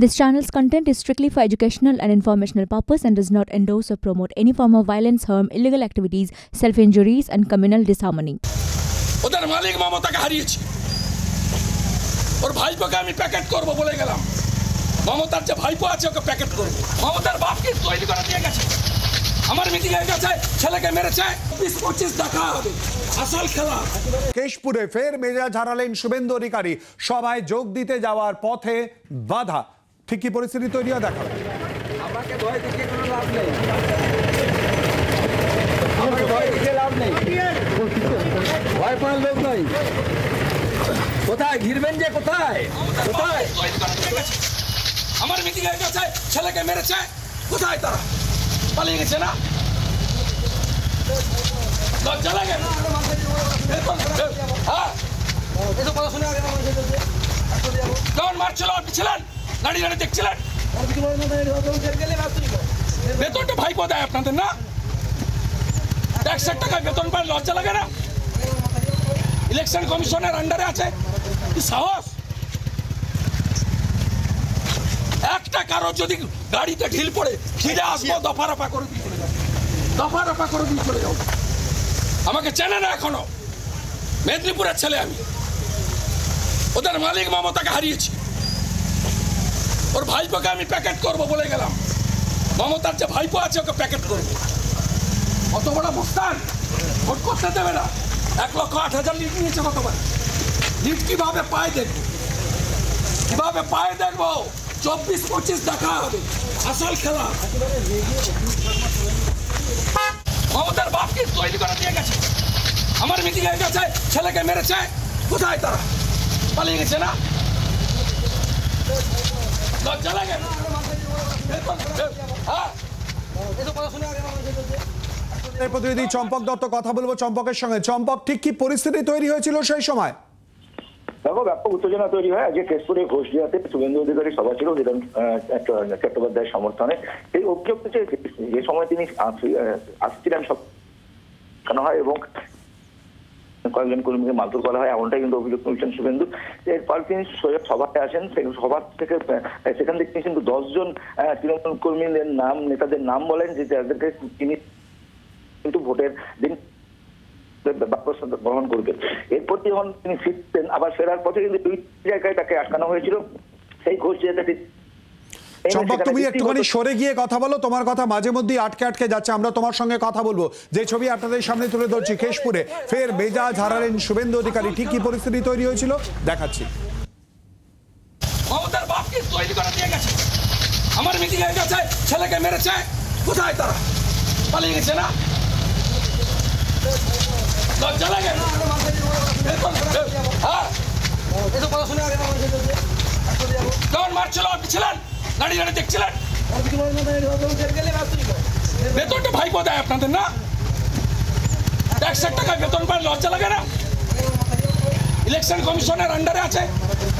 This channel's content is strictly for educational and informational purpose and does not endorse or promote any form of violence, harm, illegal activities, self-injuries and communal disharmony. ওদের মালিক মমতাকে হারিয়েছি। ওর ভাইপোকে আমি packet করব বলে গেলাম। মমতার যে ভাইপো আছে ওকে প্যাকেট করব। মমতার বাপকে তৈরি করে দিয়ে গেছে। আমার মিটিং এর কাছে ছেলেকে মেরেছে 20-25 দেখা হবে। আসল খেলা। কেশপুরে ফের মেজাজ হারালেন শুভেন্দু অধিকারী। সভায় যোগ দিতে যাওয়ার পথে বাধা। ঠিক কি পরিস্থিতি তৈরি হয় দেখাবো। আমাকে ভয় দেখিয়ে কোনো লাভ নেই। আমাকে ভয় দেখিয়ে লাভ নেই। ভয় পাওয়ার লোক নাই। কোথায় ঘিরবেন যে কোথায়? কোথায়? আমার মিটিং এর কাছে ছেলেকে মেরেছে। কোথায় তারা? পালিয়ে গেছে না? লজ্জা লাগে না? হ্যাঁ? এসব কথা শুনে আগে আমার কাছে কেমন মারছিল আপনি ছিলেন? দাঁড়িয়ে দাঁড়িয়ে দেখছিলেন? বেতনটা ভাইপো দেয় আপনাদের না? ট্যাক্সের টাকায় বেতন পায়, লজ্জা লাগে না? ইলেকশন কমিশনের আন্ডারে আছে কি সাহস? একটা কারো যদি গাড়িতে ঢিল পড়ে ফিরে আসবো দফা রফা করে দিয়ে চলে যাবো। দফা রফা করে দিয়ে চলে যাবো। আমাকে চেনে না এখনো। মেদিনীপুরের ছেলে আমি। ওদের মালিক মমতাকে হারিয়েছি। ওর ভাইপোকে আমি প্যাকেট করব বলে গেলাম। মমতার যে ভাইপো আছে ওকে প্যাকেট করব। অত বড় মস্তান ভোট করতে দেবে না। 1,08,000 লিড নিয়েছে কতবার। লিড কিভাবে পায় দেখবো, কিভাবে পায় দেখবো। 24-25 দেখা হবে। আসল খেলা। মমতার বাপকে তৈরি করে দিয়ে গেছে। আমার মিটিং এর কাছে ছেলেকে মেরেছে। কোথায় তারা? পালিয়ে গেছে না? লজ্জা লাগে না? হ্যাঁ? এসব কথা শুনে আগে আমার কাছে প্রতিনিধি চম্পক দত্ত কথা বলবো চম্পকের সঙ্গে। চম্পক, ঠিক কি পরিস্থিতি তৈরি হয়েছিল সেই সময়? দেখো, ব্যাপক উত্তেজনা তৈরি হয়। আজকে কেশপুরে ঘোষডিয়াতে শুভেন্দু অধিকারী সভা ছিল বিধান চট্টোপাধ্যায়ের সমর্থনে। সেই অভিযোগ যে সময় তিনি আসছিলেন সব কেন হয় এবং কয়েকজন কর্মীকে মারধর করা হয়, এমনটাই কিন্তু অভিযোগ করেছেন শুভেন্দু। এরপর তিনি সভাতে আসেন। সভা থেকে সেখান থেকে কিন্তু 10 জন তৃণমূল কর্মীদের নাম, নেতাদের নাম বলেন যে যাদেরকে তিনি কিন্তু ভোটের দিন গ্রহণ করবেন। এরপর যখন তিনি ফিরতেন, আবার ফেরার পথে কিন্তু 2 জায়গায় তাকে আটকানো হয়েছিল। সেই ঘোষডিয়াতে চম্পক, তুমি একটুখানি সরে গিয়ে কথা বলো। তোমার কথা মাঝে মধ্যেই আটকে আটকে যাচ্ছে। আমরা তোমার সঙ্গে কথা বলবো। যে ছবি আপনাদের সামনে তুলে ধরছি, কেশপুরে ফের মেজাজ হারালেন শুভেন্দু অধিকারী। ঠিক কি পরিস্থিতি তৈরি হয়েছিল দেখাচ্ছি। মমতার বাপকে তৈরি করে দিয়ে গেছে। আমার মিটিং এর কাছে ছেলেকে মেরেছে। কোথায় তারা? পালিয়ে গেছে না? লজ্জা লাগে না? হ্যাঁ? এসব কথা শুনে আগে আমার কাছে কেমন মারছিল আপনি ছিলেন? দাঁড়িয়ে দাঁড়িয়ে দেখছিলেন? বেতনটা ভাইপো দেয় আপনাদের না? ট্যাক্সের টাকায় বেতন পায়, লজ্জা লাগে না? ইলেকশন কমিশনের আন্ডারে আছে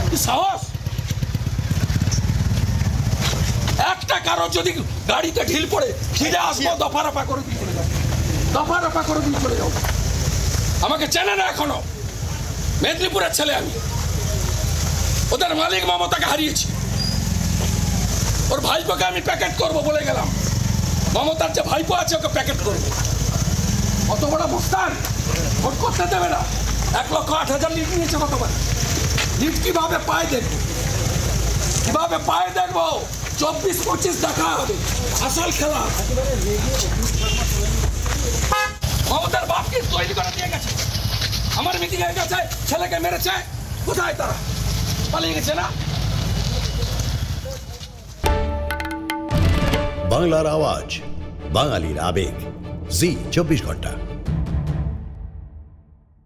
কি সাহস? একটা কারো যদি গাড়িতে ঢিল পড়ে ফিরে আসবো দফা রফা করে দিয়ে চলে যাবো। দফা রফা করে দিয়ে চলে যাবো। আমাকে চেনে না এখনো। মেদিনীপুরের ছেলে আমি। ওদের মালিক মমতাকে হারিয়েছি। ওর ভাইপোকে আমি প্যাকেট করব বলে গেলাম। মমতার যে ভাইপো আছে ওকে প্যাকেট করব। অত বড় মস্তান ভোট করতে দেবে না। 1,08,000 লিড নিয়েছে কতবার। লিড কিভাবে পায় দেখবো, কিভাবে পায় দেখবো। 24-25 দেখা হবে। আসল খেলা। মমতার বাপকে তৈরি করে দিয়ে গেছে। আমার মিটিং এর কাছে ছেলেকে মেরেছে। কোথায় তারা? পালিয়ে গেছে না? বাংলার আওয়াজ, বাঙালির আবেগ, জি 24 ঘন্টা।